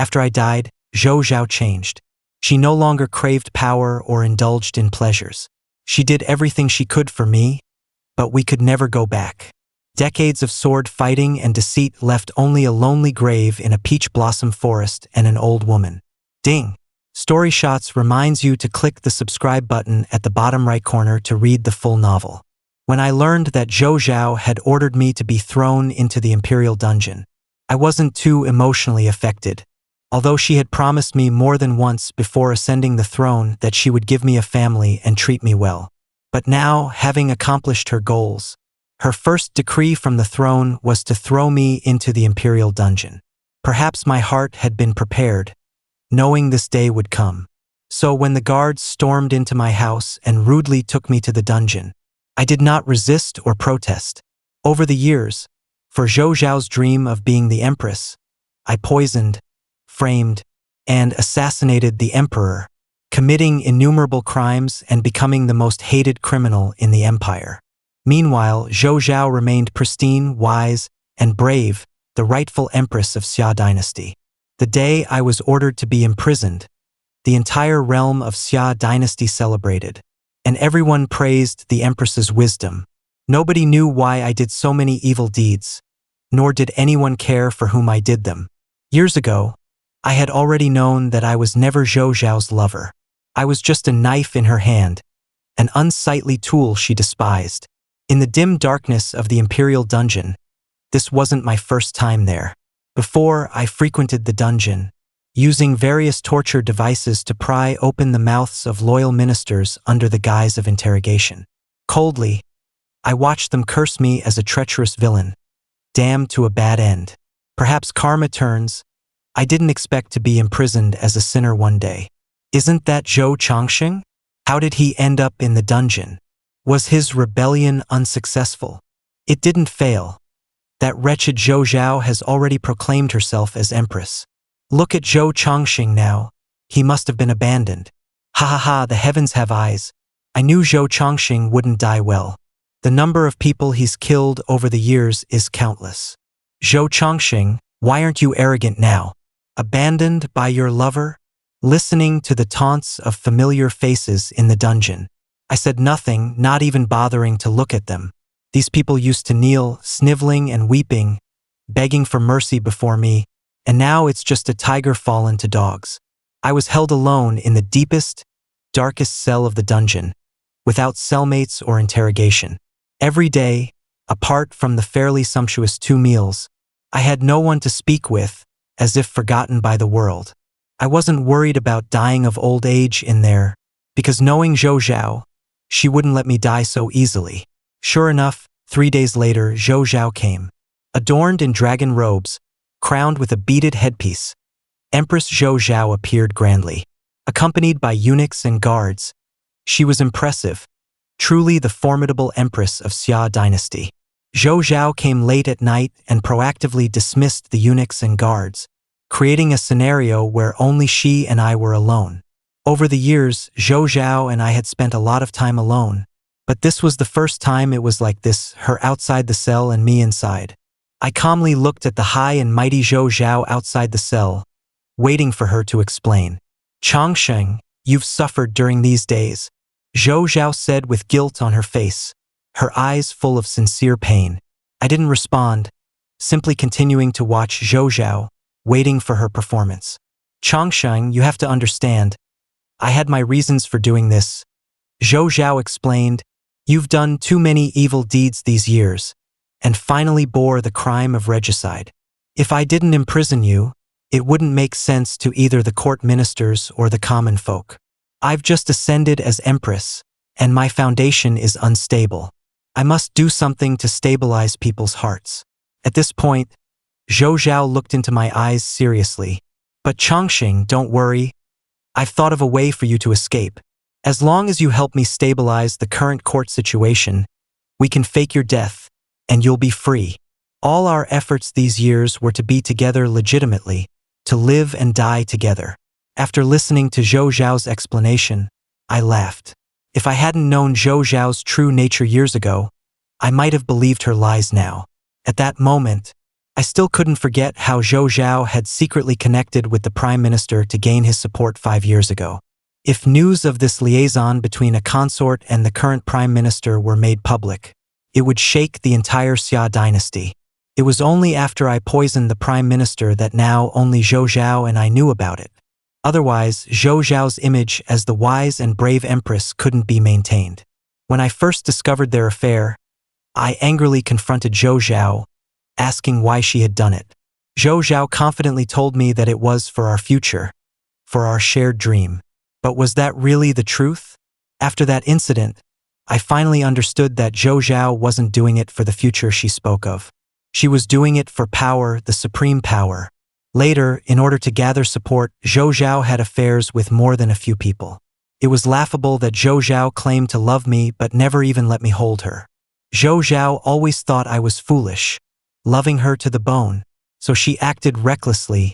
After I died, Zhou Zhao changed. She no longer craved power or indulged in pleasures. She did everything she could for me, but we could never go back. Decades of sword fighting and deceit left only a lonely grave in a peach blossom forest and an old woman. Ding! Story Shots reminds you to click the subscribe button at the bottom right corner to read the full novel. When I learned that Zhou Zhao had ordered me to be thrown into the Imperial Dungeon, I wasn't too emotionally affected, although she had promised me more than once before ascending the throne that she would give me a family and treat me well. But now, having accomplished her goals, her first decree from the throne was to throw me into the Imperial Dungeon. Perhaps my heart had been prepared, knowing this day would come. So when the guards stormed into my house and rudely took me to the dungeon, I did not resist or protest. Over the years, for Zhou Zhao's dream of being the empress, I poisoned, framed, and assassinated the emperor, committing innumerable crimes and becoming the most hated criminal in the empire. Meanwhile, Zhou Zhao remained pristine, wise, and brave, the rightful empress of Xiao dynasty. The day I was ordered to be imprisoned, the entire realm of Xiao dynasty celebrated, and everyone praised the empress's wisdom. Nobody knew why I did so many evil deeds, nor did anyone care for whom I did them. Years ago, I had already known that I was never Zhou Zhao's lover. I was just a knife in her hand, an unsightly tool she despised. In the dim darkness of the Imperial Dungeon, this wasn't my first time there. Before, I frequented the dungeon, using various torture devices to pry open the mouths of loyal ministers under the guise of interrogation. Coldly, I watched them curse me as a treacherous villain, damned to a bad end. Perhaps karma turns. I didn't expect to be imprisoned as a sinner one day. Isn't that Chong Shing? How did he end up in the dungeon? Was his rebellion unsuccessful? It didn't fail. That wretched Zhou Zhao has already proclaimed herself as empress. Look at Chong Shing now. He must have been abandoned. Ha ha ha, the heavens have eyes. I knew Chong Shing wouldn't die well. The number of people he's killed over the years is countless. Chong Shing, why aren't you arrogant now? Abandoned by your lover? Listening to the taunts of familiar faces in the dungeon, I said nothing, not even bothering to look at them. These people used to kneel, sniveling and weeping, begging for mercy before me, and now it's just a tiger fallen to dogs. I was held alone in the deepest, darkest cell of the dungeon, without cellmates or interrogation. Every day, apart from the fairly sumptuous 2 meals, I had no one to speak with, as if forgotten by the world. I wasn't worried about dying of old age in there, because knowing Zhou Zhao, she wouldn't let me die so easily. Sure enough, 3 days later, Zhou Zhao came. Adorned in dragon robes, crowned with a beaded headpiece, Empress Zhou Zhao appeared grandly. Accompanied by eunuchs and guards, she was impressive, truly the formidable empress of Xiao dynasty. Zhou Zhao came late at night and proactively dismissed the eunuchs and guards, creating a scenario where only she and I were alone. Over the years, Zhou Zhao and I had spent a lot of time alone, but this was the first time it was like this, her outside the cell and me inside. I calmly looked at the high and mighty Zhou Zhao outside the cell, waiting for her to explain. Chong Shing, you've suffered during these days, Zhou Zhao said with guilt on her face, her eyes full of sincere pain. I didn't respond, simply continuing to watch Zhou Zhao, waiting for her performance. Chong Shing, you have to understand, I had my reasons for doing this. Zhou Zhao explained, you've done too many evil deeds these years, and finally bore the crime of regicide. If I didn't imprison you, it wouldn't make sense to either the court ministers or the common folk. I've just ascended as empress, and my foundation is unstable. I must do something to stabilize people's hearts. At this point, Zhou Zhao looked into my eyes seriously. But Chong Shing, don't worry. I've thought of a way for you to escape. As long as you help me stabilize the current court situation, we can fake your death, and you'll be free. All our efforts these years were to be together legitimately, to live and die together. After listening to Zhou Zhao's explanation, I laughed. If I hadn't known Zhou Zhao's true nature years ago, I might have believed her lies now. At that moment, I still couldn't forget how Zhou Zhao had secretly connected with the Prime Minister to gain his support 5 years ago. If news of this liaison between a consort and the current Prime Minister were made public, it would shake the entire Xiao dynasty. It was only after I poisoned the Prime Minister that now only Zhou Zhao and I knew about it. Otherwise, Zhou Zhao's image as the wise and brave empress couldn't be maintained. When I first discovered their affair, I angrily confronted Zhou Zhao, asking why she had done it. Zhou Zhao confidently told me that it was for our future, for our shared dream. But was that really the truth? After that incident, I finally understood that Zhou Zhao wasn't doing it for the future she spoke of. She was doing it for power, the supreme power. Later, in order to gather support, Zhou Zhao had affairs with more than a few people. It was laughable that Zhou Zhao claimed to love me but never even let me hold her. Zhou Zhao always thought I was foolish, loving her to the bone, so she acted recklessly,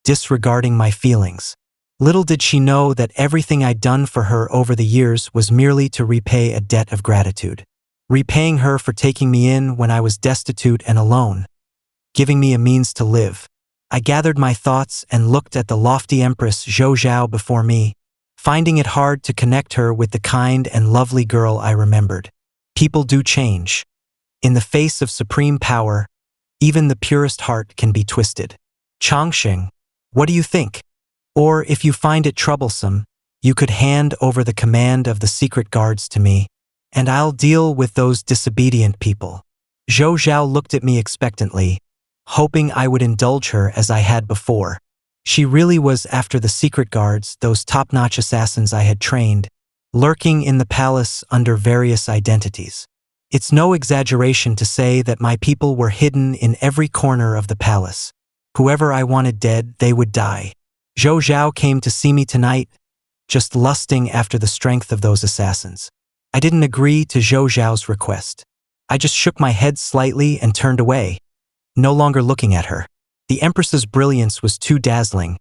disregarding my feelings. Little did she know that everything I'd done for her over the years was merely to repay a debt of gratitude. Repaying her for taking me in when I was destitute and alone, giving me a means to live. I gathered my thoughts and looked at the lofty Empress Zhou Zhao before me, finding it hard to connect her with the kind and lovely girl I remembered. People do change. In the face of supreme power, even the purest heart can be twisted. Chong Shing, what do you think? Or if you find it troublesome, you could hand over the command of the secret guards to me, and I'll deal with those disobedient people. Zhou Zhao looked at me expectantly, hoping I would indulge her as I had before. She really was after the secret guards, those top-notch assassins I had trained, lurking in the palace under various identities. It's no exaggeration to say that my people were hidden in every corner of the palace. Whoever I wanted dead, they would die. Zhou Zhao came to see me tonight, just lusting after the strength of those assassins. I didn't agree to Zhou Zhao's request. I just shook my head slightly and turned away, no longer looking at her. The Empress's brilliance was too dazzling,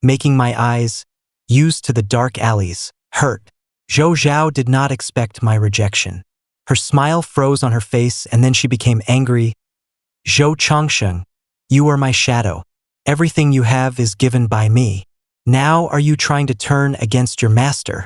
making my eyes, used to the dark alleys, hurt. Zhou Zhao did not expect my rejection. Her smile froze on her face and then she became angry. Zhou Chongsheng, you are my shadow. Everything you have is given by me. Now are you trying to turn against your master?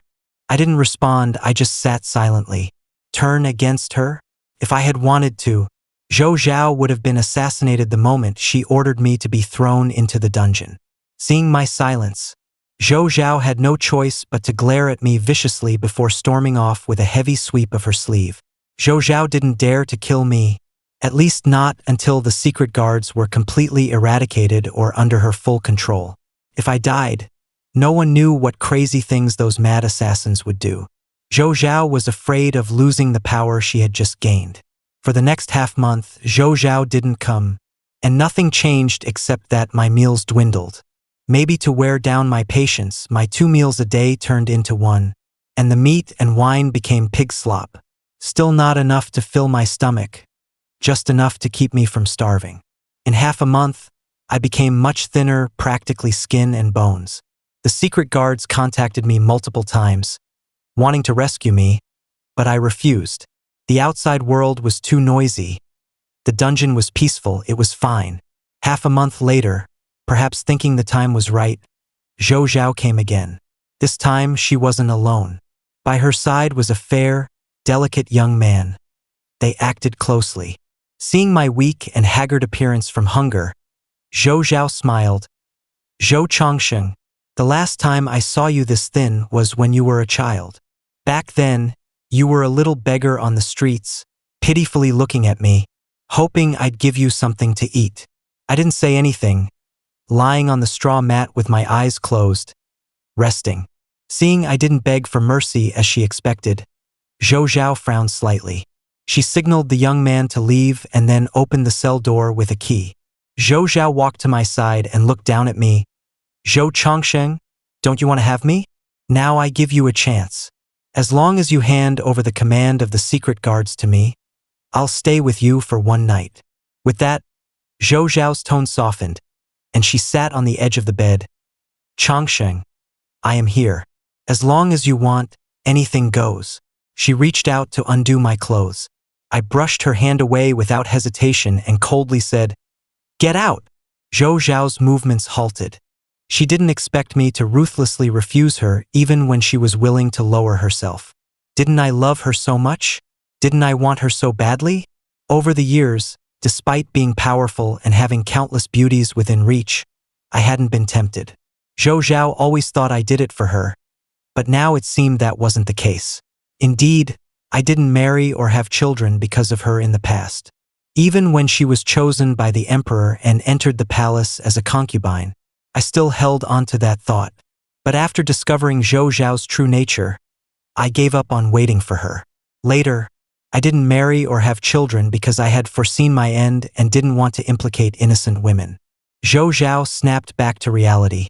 I didn't respond, I just sat silently. Turn against her? If I had wanted to, Zhou Zhao would have been assassinated the moment she ordered me to be thrown into the dungeon. Seeing my silence, Zhou Zhao had no choice but to glare at me viciously before storming off with a heavy sweep of her sleeve. Zhou Zhao didn't dare to kill me, at least not until the secret guards were completely eradicated or under her full control. If I died, no one knew what crazy things those mad assassins would do. Zhou Zhao was afraid of losing the power she had just gained. For the next half-month, Zhou Zhao didn't come, and nothing changed except that my meals dwindled. Maybe to wear down my patience, my 2 meals a day turned into 1, and the meat and wine became pig slop. Still not enough to fill my stomach, just enough to keep me from starving. In half a month, I became much thinner, practically skin and bones. The secret guards contacted me multiple times, wanting to rescue me, but I refused. The outside world was too noisy. The dungeon was peaceful, it was fine. Half a month later, perhaps thinking the time was right, Zhou Zhao came again. This time she wasn't alone. By her side was a fair, delicate young man. They acted closely. Seeing my weak and haggard appearance from hunger, Zhou Zhao smiled. Zhou Chongsheng, the last time I saw you this thin was when you were a child. Back then, you were a little beggar on the streets, pitifully looking at me, hoping I'd give you something to eat. I didn't say anything, lying on the straw mat with my eyes closed, resting. Seeing I didn't beg for mercy as she expected, Zhou Zhao frowned slightly. She signaled the young man to leave and then opened the cell door with a key. Zhou Zhao walked to my side and looked down at me. Zhou Chongsheng, don't you want to have me? Now I give you a chance. As long as you hand over the command of the secret guards to me, I'll stay with you for 1 night. With that, Zhou Zhao's tone softened, and she sat on the edge of the bed. Chongsheng, I am here. As long as you want, anything goes. She reached out to undo my clothes. I brushed her hand away without hesitation and coldly said, Get out! Zhou Zhao's movements halted. She didn't expect me to ruthlessly refuse her even when she was willing to lower herself. Didn't I love her so much? Didn't I want her so badly? Over the years, despite being powerful and having countless beauties within reach, I hadn't been tempted. Zhou Zhao always thought I did it for her, but now it seemed that wasn't the case. Indeed, I didn't marry or have children because of her in the past. Even when she was chosen by the emperor and entered the palace as a concubine, I still held onto that thought. But after discovering Zhou Zhao's true nature, I gave up on waiting for her. Later, I didn't marry or have children because I had foreseen my end and didn't want to implicate innocent women. Zhou Zhao snapped back to reality,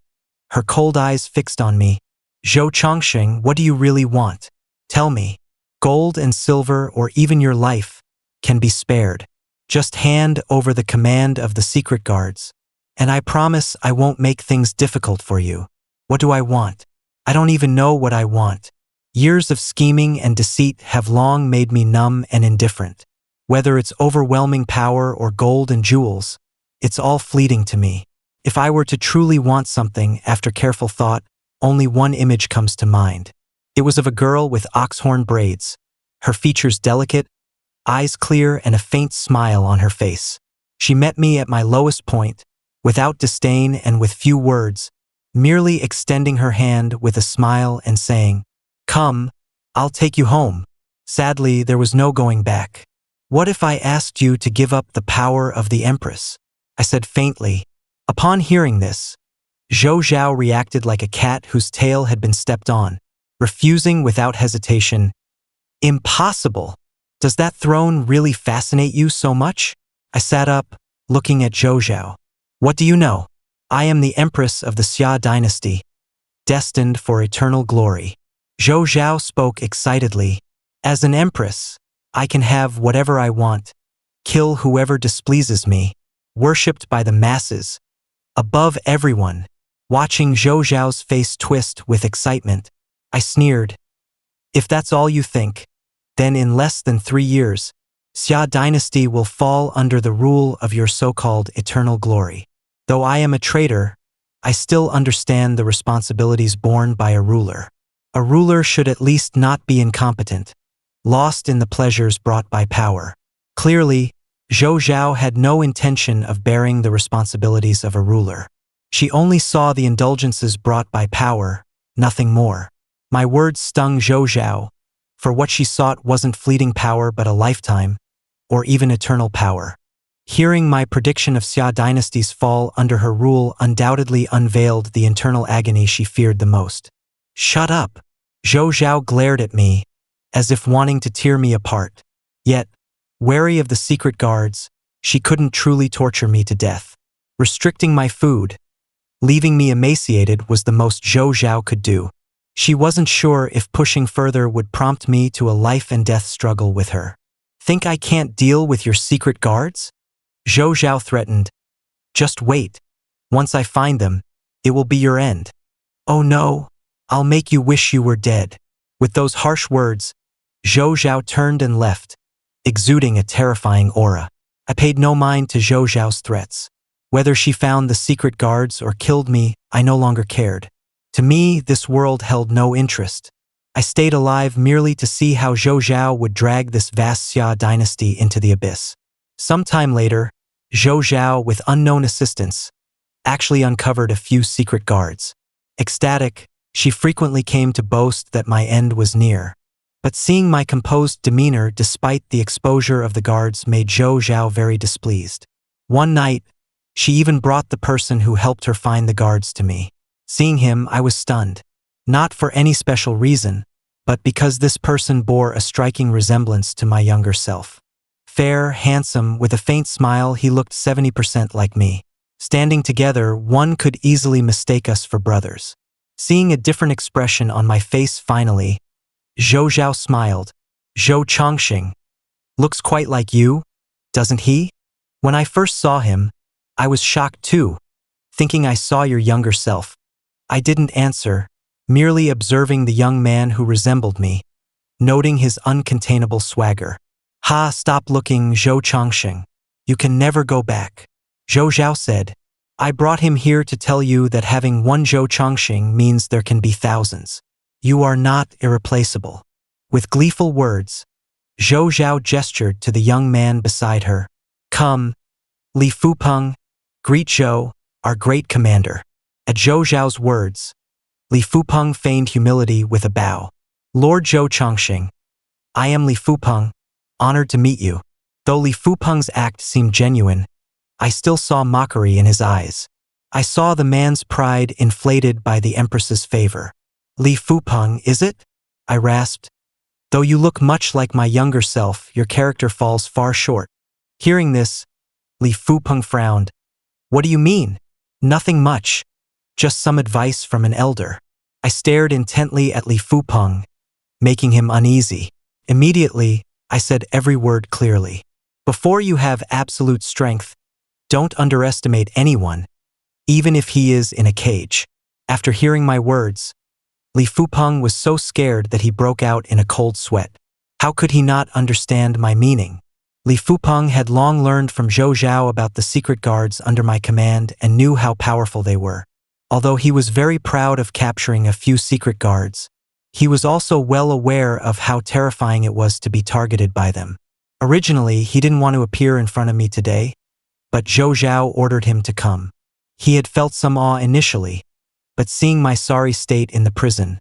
her cold eyes fixed on me. Chong Shing, what do you really want? Tell me. Gold and silver or even your life can be spared. Just hand over the command of the secret guards, and I promise I won't make things difficult for you. What do I want? I don't even know what I want. Years of scheming and deceit have long made me numb and indifferent. Whether it's overwhelming power or gold and jewels, it's all fleeting to me. If I were to truly want something, after careful thought, only one image comes to mind. It was of a girl with oxhorn braids, her features delicate, eyes clear, and a faint smile on her face. She met me at my lowest point, without disdain and with few words, merely extending her hand with a smile and saying, "Come, I'll take you home." Sadly, there was no going back. "What if I asked you to give up the power of the Empress?" I said faintly. Upon hearing this, Zhou Zhao reacted like a cat whose tail had been stepped on, refusing without hesitation. "Impossible! Does that throne really fascinate you so much?" I sat up, looking at Zhou Zhao. "What do you know? I am the Empress of the Xiao dynasty, destined for eternal glory." Zhou Zhao spoke excitedly. "As an empress, I can have whatever I want, kill whoever displeases me, worshipped by the masses, above everyone." Watching Zhou Zhao's face twist with excitement, I sneered. "If that's all you think, then in less than 3 years, Xiao dynasty will fall under the rule of your so-called eternal glory. Though I am a traitor, I still understand the responsibilities borne by a ruler. A ruler should at least not be incompetent, lost in the pleasures brought by power." Clearly, Zhou Zhao had no intention of bearing the responsibilities of a ruler. She only saw the indulgences brought by power, nothing more. My words stung Zhou Zhao, for what she sought wasn't fleeting power but a lifetime, or even eternal power. Hearing my prediction of Xiao dynasty's fall under her rule undoubtedly unveiled the internal agony she feared the most. "Shut up!" Zhou Zhao glared at me, as if wanting to tear me apart. Yet, wary of the secret guards, she couldn't truly torture me to death. Restricting my food, leaving me emaciated was the most Zhou Zhao could do. She wasn't sure if pushing further would prompt me to a life-and-death struggle with her. "Think I can't deal with your secret guards?" Zhou Zhao threatened. "Just wait. Once I find them, it will be your end." "Oh no, I'll make you wish you were dead." With those harsh words, Zhou Zhao turned and left, exuding a terrifying aura. I paid no mind to Zhou Zhao's threats. Whether she found the secret guards or killed me, I no longer cared. To me, this world held no interest. I stayed alive merely to see how Zhou Zhao would drag this vast Xiao dynasty into the abyss. Sometime later, Zhou Zhao, with unknown assistance, actually uncovered a few secret guards. Ecstatic, she frequently came to boast that my end was near. But seeing my composed demeanor despite the exposure of the guards made Zhou Zhao very displeased. One night, she even brought the person who helped her find the guards to me. Seeing him, I was stunned. Not for any special reason, but because this person bore a striking resemblance to my younger self. Fair, handsome, with a faint smile, he looked 70% like me. Standing together, one could easily mistake us for brothers. Seeing a different expression on my face finally, Zhou Zhao smiled. "Chong Shing looks quite like you, doesn't he?" When I first saw him, I was shocked too, thinking I saw your younger self. I didn't answer, merely observing the young man who resembled me, noting his uncontainable swagger. "Ha, stop looking, Chong Shing. You can never go back." Zhou Zhao said. I brought him here to tell you that having one Chong Shing means there can be thousands. You are not irreplaceable. With gleeful words, Zhou Zhao gestured to the young man beside her. Come, Li Fupeng, greet Zhou, our great commander. At Zhou Zhao's words, Li Fupeng feigned humility with a bow. Lord Zhou Chongqing, I am Li Fupeng, honored to meet you. Though Li Fupeng's act seemed genuine, I still saw mockery in his eyes. I saw the man's pride inflated by the Empress's favor. Li Fupeng, is it? I rasped. Though you look much like my younger self, your character falls far short. Hearing this, Li Fupeng frowned. What do you mean? Nothing much. Just some advice from an elder. I stared intently at Li Fupeng, making him uneasy. Immediately, I said every word clearly. Before you have absolute strength, don't underestimate anyone, even if he is in a cage. After hearing my words, Li Fupeng was so scared that he broke out in a cold sweat. How could he not understand my meaning? Li Fupeng had long learned from Zhou Zhao about the secret guards under my command and knew how powerful they were. Although he was very proud of capturing a few secret guards, he was also well aware of how terrifying it was to be targeted by them. Originally, he didn't want to appear in front of me today, but Zhou Zhao ordered him to come. He had felt some awe initially, but seeing my sorry state in the prison,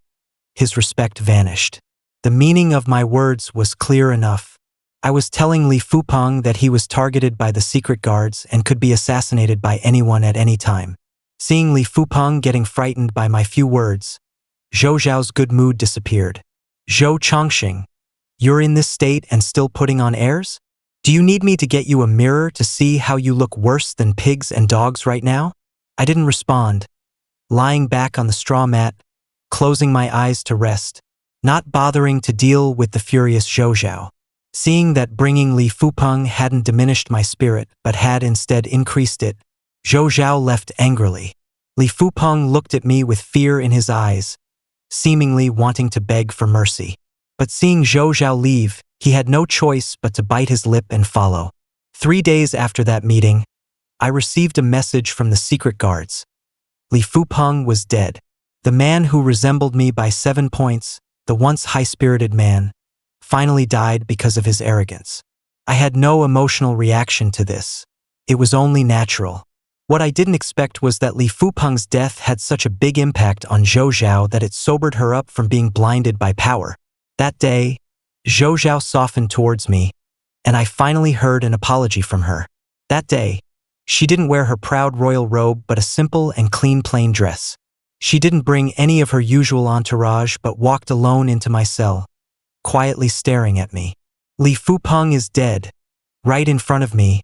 his respect vanished. The meaning of my words was clear enough. I was telling Li Fupeng that he was targeted by the secret guards and could be assassinated by anyone at any time. Seeing Li Fupeng getting frightened by my few words, Zhou Zhao's good mood disappeared. Zhou Chongqing, you're in this state and still putting on airs? Do you need me to get you a mirror to see how you look worse than pigs and dogs right now? I didn't respond, lying back on the straw mat, closing my eyes to rest, not bothering to deal with the furious Zhou Zhao. Seeing that bringing Li Fupeng hadn't diminished my spirit but had instead increased it, Zhou Zhao left angrily. Li Fupeng looked at me with fear in his eyes, seemingly wanting to beg for mercy. But seeing Zhou Zhao leave, he had no choice but to bite his lip and follow. 3 days after that meeting, I received a message from the secret guards. Li Fupeng was dead. The man who resembled me by 7 points, the once high-spirited man, finally died because of his arrogance. I had no emotional reaction to this. It was only natural. What I didn't expect was that Li Fupeng's death had such a big impact on Zhou Zhao that it sobered her up from being blinded by power. That day, Zhou Zhao softened towards me, and I finally heard an apology from her. That day, she didn't wear her proud royal robe but a simple and clean plain dress. She didn't bring any of her usual entourage but walked alone into my cell, quietly staring at me. Li Fupeng is dead, right in front of me,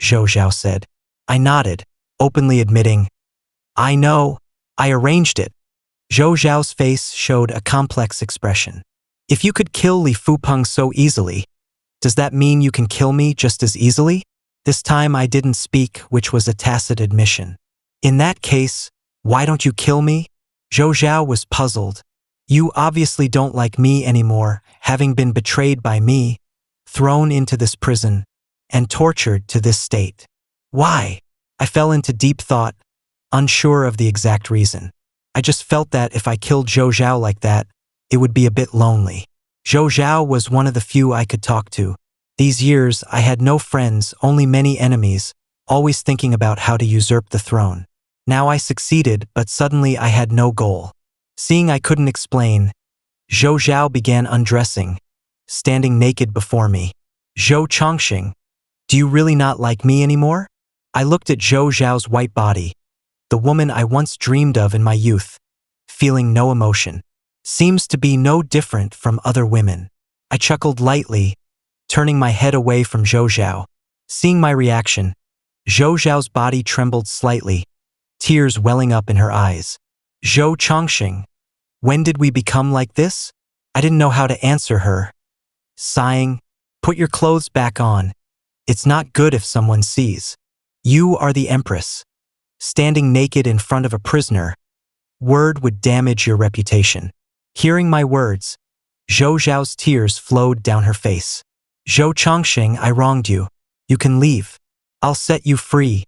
Zhou Zhao said. I nodded, openly admitting, I know, I arranged it. Zhou Zhao's face showed a complex expression. If you could kill Li Fupeng so easily, does that mean you can kill me just as easily? This time I didn't speak, which was a tacit admission. In that case, why don't you kill me? Zhou Zhao was puzzled. You obviously don't like me anymore, having been betrayed by me, thrown into this prison, and tortured to this state. Why? I fell into deep thought, unsure of the exact reason. I just felt that if I killed Zhou Zhao like that, it would be a bit lonely. Zhou Zhao was one of the few I could talk to. These years, I had no friends, only many enemies, always thinking about how to usurp the throne. Now I succeeded, but suddenly I had no goal. Seeing I couldn't explain, Zhou Zhao began undressing, standing naked before me. Zhou Chongqing, do you really not like me anymore? I looked at Zhou Zhao's white body, the woman I once dreamed of in my youth, feeling no emotion. Seems to be no different from other women. I chuckled lightly, turning my head away from Zhou Zhao. Seeing my reaction, Zhou Zhao's body trembled slightly, tears welling up in her eyes. Zhou Chongqing, when did we become like this? I didn't know how to answer her. Sighing, put your clothes back on. It's not good if someone sees. You are the Empress. Standing naked in front of a prisoner, word would damage your reputation. Hearing my words, Zhou Zhao's tears flowed down her face. Zhou Chongqing, I wronged you. You can leave. I'll set you free.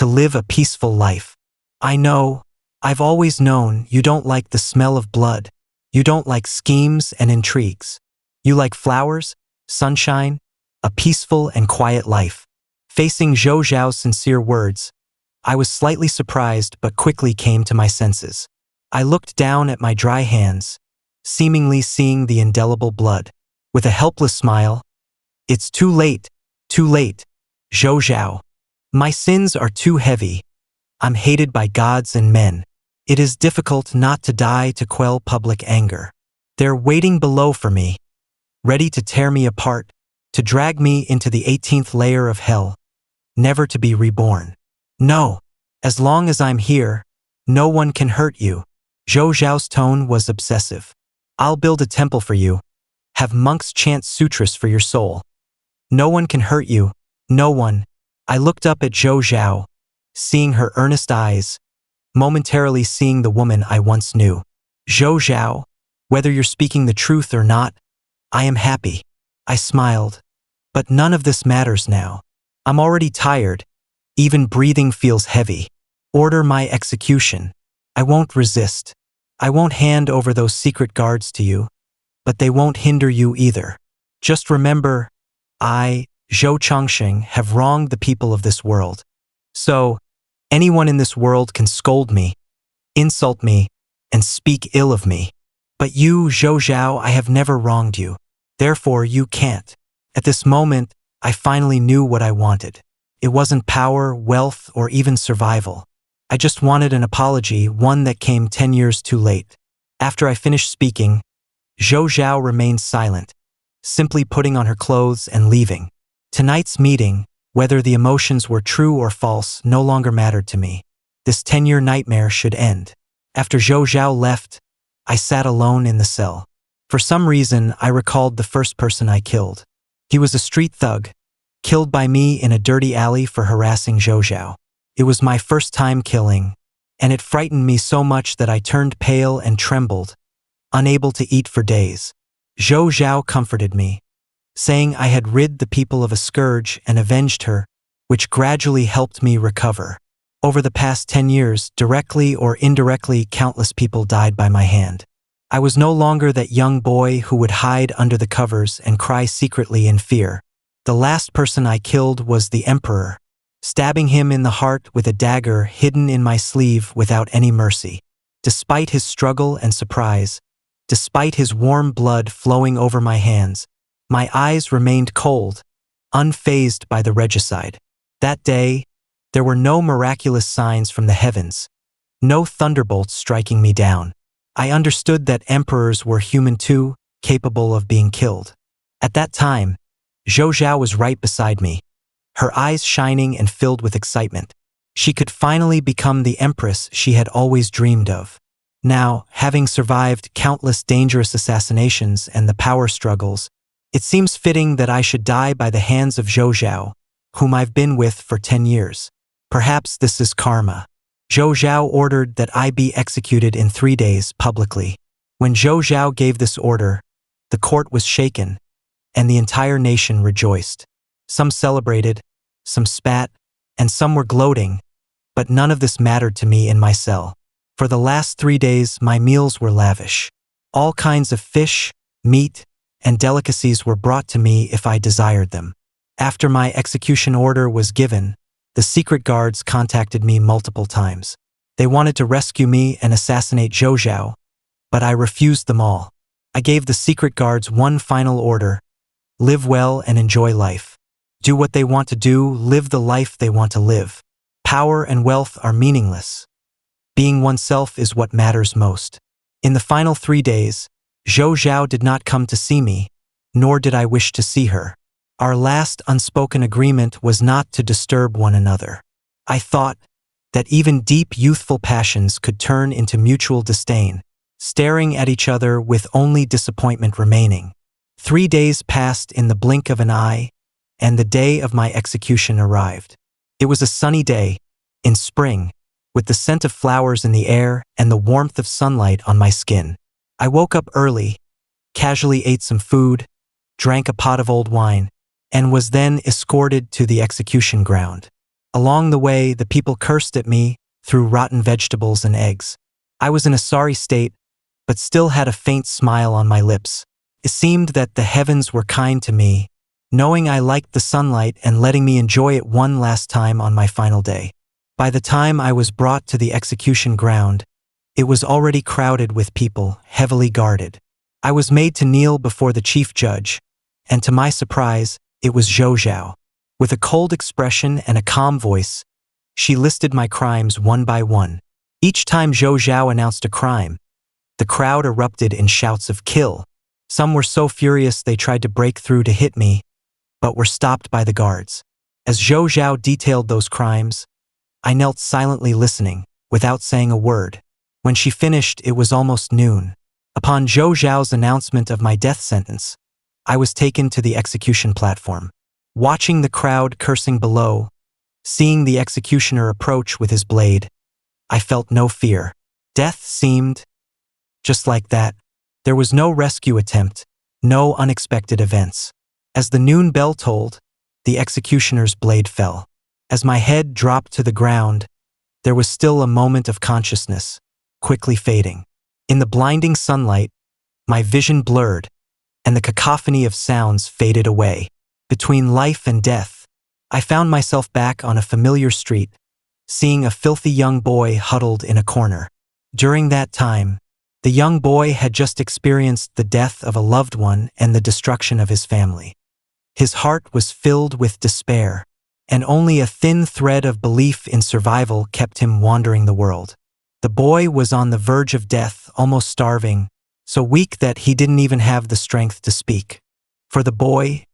to live a peaceful life. I know, I've always known you don't like the smell of blood. You don't like schemes and intrigues. You like flowers, sunshine, a peaceful and quiet life. Facing Zhou Zhao's sincere words, I was slightly surprised but quickly came to my senses. I looked down at my dry hands, seemingly seeing the indelible blood. With a helpless smile, "It's too late, Zhou Zhao. My sins are too heavy. I'm hated by gods and men. It is difficult not to die to quell public anger. They're waiting below for me, ready to tear me apart, to drag me into the 18th layer of hell, never to be reborn. No, as long as I'm here, no one can hurt you." Zhou Zhao's tone was obsessive. "I'll build a temple for you, have monks chant sutras for your soul. No one can hurt you, no one." I looked up at Zhou Zhao, seeing her earnest eyes, momentarily seeing the woman I once knew. "Zhou Zhao, whether you're speaking the truth or not, I am happy." I smiled. "But none of this matters now. I'm already tired. Even breathing feels heavy. Order my execution. I won't resist. I won't hand over those secret guards to you, but they won't hinder you either. Just remember, I, Chong Shing, have wronged the people of this world. So, anyone in this world can scold me, insult me, and speak ill of me. But you, Zhou Zhao, I have never wronged you. Therefore, you can't." At this moment, I finally knew what I wanted. It wasn't power, wealth, or even survival. I just wanted an apology, one that came 10 years too late. After I finished speaking, Zhou Zhao remained silent, simply putting on her clothes and leaving. Tonight's meeting, whether the emotions were true or false, no longer mattered to me. This 10-year nightmare should end. After Zhou Zhao left, I sat alone in the cell. For some reason, I recalled the first person I killed. He was a street thug, killed by me in a dirty alley for harassing Zhou Zhao. It was my first time killing, and it frightened me so much that I turned pale and trembled, unable to eat for days. Zhou Zhao comforted me, saying I had rid the people of a scourge and avenged her, which gradually helped me recover. Over the past 10 years, directly or indirectly, countless people died by my hand. I was no longer that young boy who would hide under the covers and cry secretly in fear. The last person I killed was the Emperor, stabbing him in the heart with a dagger hidden in my sleeve without any mercy. Despite his struggle and surprise, despite his warm blood flowing over my hands, my eyes remained cold, unfazed by the regicide. That day, there were no miraculous signs from the heavens, no thunderbolts striking me down. I understood that emperors were human too, capable of being killed. At that time, Zhou Zhao was right beside me, her eyes shining and filled with excitement. She could finally become the empress she had always dreamed of. Now, having survived countless dangerous assassinations and the power struggles, it seems fitting that I should die by the hands of Zhou Zhao, whom I've been with for 10 years. Perhaps this is karma. Zhou Zhao ordered that I be executed in 3 days publicly. When Zhou Zhao gave this order, the court was shaken, and the entire nation rejoiced. Some celebrated, some spat, and some were gloating, but none of this mattered to me in my cell. For the last 3 days, my meals were lavish. All kinds of fish, meat, and delicacies were brought to me if I desired them. After my execution order was given, the secret guards contacted me multiple times. They wanted to rescue me and assassinate Zhou Zhao, but I refused them all. I gave the secret guards one final order: live well and enjoy life. Do what they want to do, live the life they want to live. Power and wealth are meaningless. Being oneself is what matters most. In the final 3 days, Zhou Zhao did not come to see me, nor did I wish to see her. Our last unspoken agreement was not to disturb one another. I thought that even deep youthful passions could turn into mutual disdain, staring at each other with only disappointment remaining. 3 days passed in the blink of an eye, and the day of my execution arrived. It was a sunny day, in spring, with the scent of flowers in the air and the warmth of sunlight on my skin. I woke up early, casually ate some food, drank a pot of old wine, and was then escorted to the execution ground. Along the way, the people cursed at me, threw rotten vegetables and eggs. I was in a sorry state, but still had a faint smile on my lips. It seemed that the heavens were kind to me, knowing I liked the sunlight and letting me enjoy it one last time on my final day. By the time I was brought to the execution ground, it was already crowded with people, heavily guarded. I was made to kneel before the chief judge, and to my surprise, it was Zhou Zhao. With a cold expression and a calm voice, she listed my crimes one by one. Each time Zhou Zhao announced a crime, the crowd erupted in shouts of "kill." Some were so furious they tried to break through to hit me, but were stopped by the guards. As Zhou Zhao detailed those crimes, I knelt silently listening, without saying a word. When she finished, it was almost noon. Upon Zhou Zhao's announcement of my death sentence, I was taken to the execution platform. Watching the crowd cursing below, seeing the executioner approach with his blade, I felt no fear. Death seemed just like that. There was no rescue attempt, no unexpected events. As the noon bell tolled, the executioner's blade fell. As my head dropped to the ground, there was still a moment of consciousness, quickly fading. In the blinding sunlight, my vision blurred, and the cacophony of sounds faded away. Between life and death, I found myself back on a familiar street, seeing a filthy young boy huddled in a corner. During that time, the young boy had just experienced the death of a loved one and the destruction of his family. His heart was filled with despair, and only a thin thread of belief in survival kept him wandering the world. The boy was on the verge of death, almost starving, so weak that he didn't even have the strength to speak. For the boy,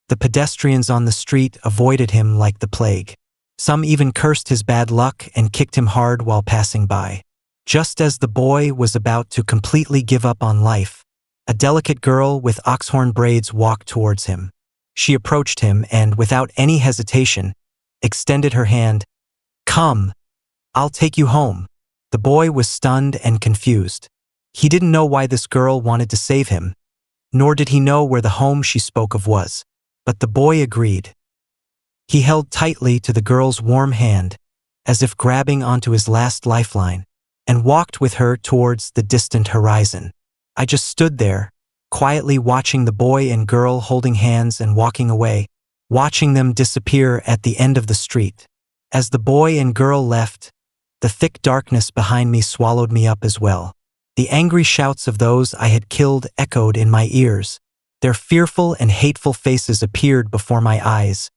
the pedestrians on the street avoided him like the plague. Some even cursed his bad luck and kicked him hard while passing by. Just as the boy was about to completely give up on life, a delicate girl with oxhorn braids walked towards him. She approached him and, without any hesitation, extended her hand. "Come, I'll take you home." The boy was stunned and confused. He didn't know why this girl wanted to save him, nor did he know where the home she spoke of was. But the boy agreed. He held tightly to the girl's warm hand, as if grabbing onto his last lifeline, and walked with her towards the distant horizon. I just stood there, quietly watching the boy and girl holding hands and walking away, watching them disappear at the end of the street. As the boy and girl left, the thick darkness behind me swallowed me up as well. The angry shouts of those I had killed echoed in my ears. Their fearful and hateful faces appeared before my eyes,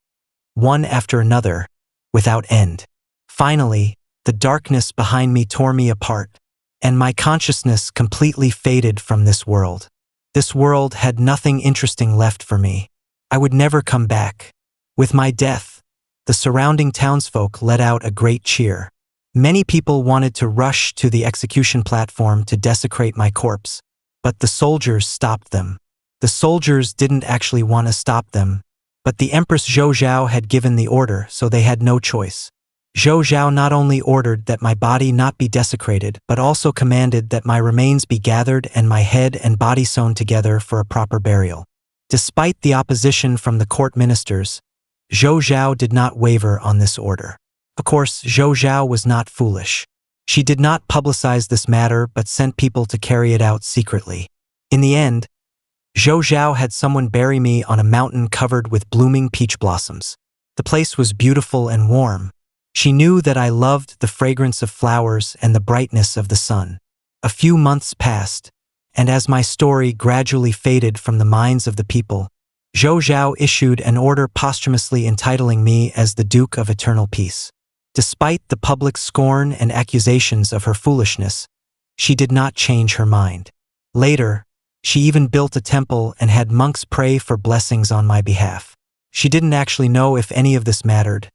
one after another, without end. Finally, the darkness behind me tore me apart, and my consciousness completely faded from this world. This world had nothing interesting left for me. I would never come back. With my death, the surrounding townsfolk let out a great cheer. Many people wanted to rush to the execution platform to desecrate my corpse, but the soldiers stopped them. The soldiers didn't actually want to stop them, but the Empress Zhou Zhao had given the order, so they had no choice. Zhou Zhao not only ordered that my body not be desecrated, but also commanded that my remains be gathered and my head and body sewn together for a proper burial. Despite the opposition from the court ministers, Zhou Zhao did not waver on this order. Of course, Zhou Zhao was not foolish. She did not publicize this matter but sent people to carry it out secretly. In the end, Zhou Zhao had someone bury me on a mountain covered with blooming peach blossoms. The place was beautiful and warm. She knew that I loved the fragrance of flowers and the brightness of the sun. A few months passed, and as my story gradually faded from the minds of the people, Zhou Zhao issued an order posthumously entitling me as the Duke of Eternal Peace. Despite the public scorn and accusations of her foolishness, she did not change her mind. Later, she even built a temple and had monks pray for blessings on my behalf. She didn't actually know if any of this mattered,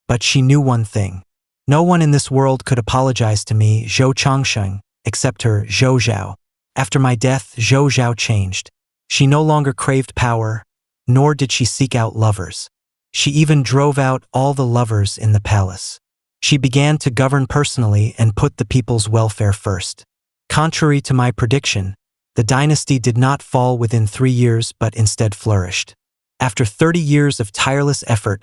but she knew one thing. No one in this world could apologize to me, Chong Shing, except her, Zhou Zhao. After my death, Zhou Zhao changed. She no longer craved power, nor did she seek out lovers. She even drove out all the lovers in the palace. She began to govern personally and put the people's welfare first. Contrary to my prediction, the dynasty did not fall within 3 years but instead flourished. After 30 years of tireless effort,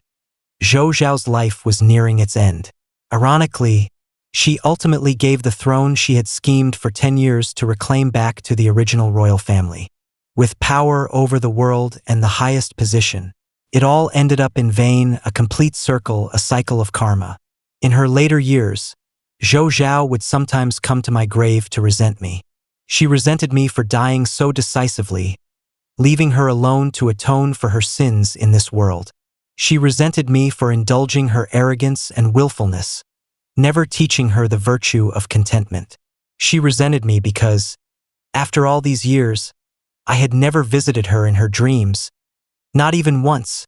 Zhou Zhao's life was nearing its end. Ironically, she ultimately gave the throne she had schemed for 10 years to reclaim back to the original royal family. With power over the world and the highest position, it all ended up in vain, a complete circle, a cycle of karma. In her later years, Zhou Zhao would sometimes come to my grave to resent me. She resented me for dying so decisively, leaving her alone to atone for her sins in this world. She resented me for indulging her arrogance and willfulness, never teaching her the virtue of contentment. She resented me because, after all these years, I had never visited her in her dreams, not even once.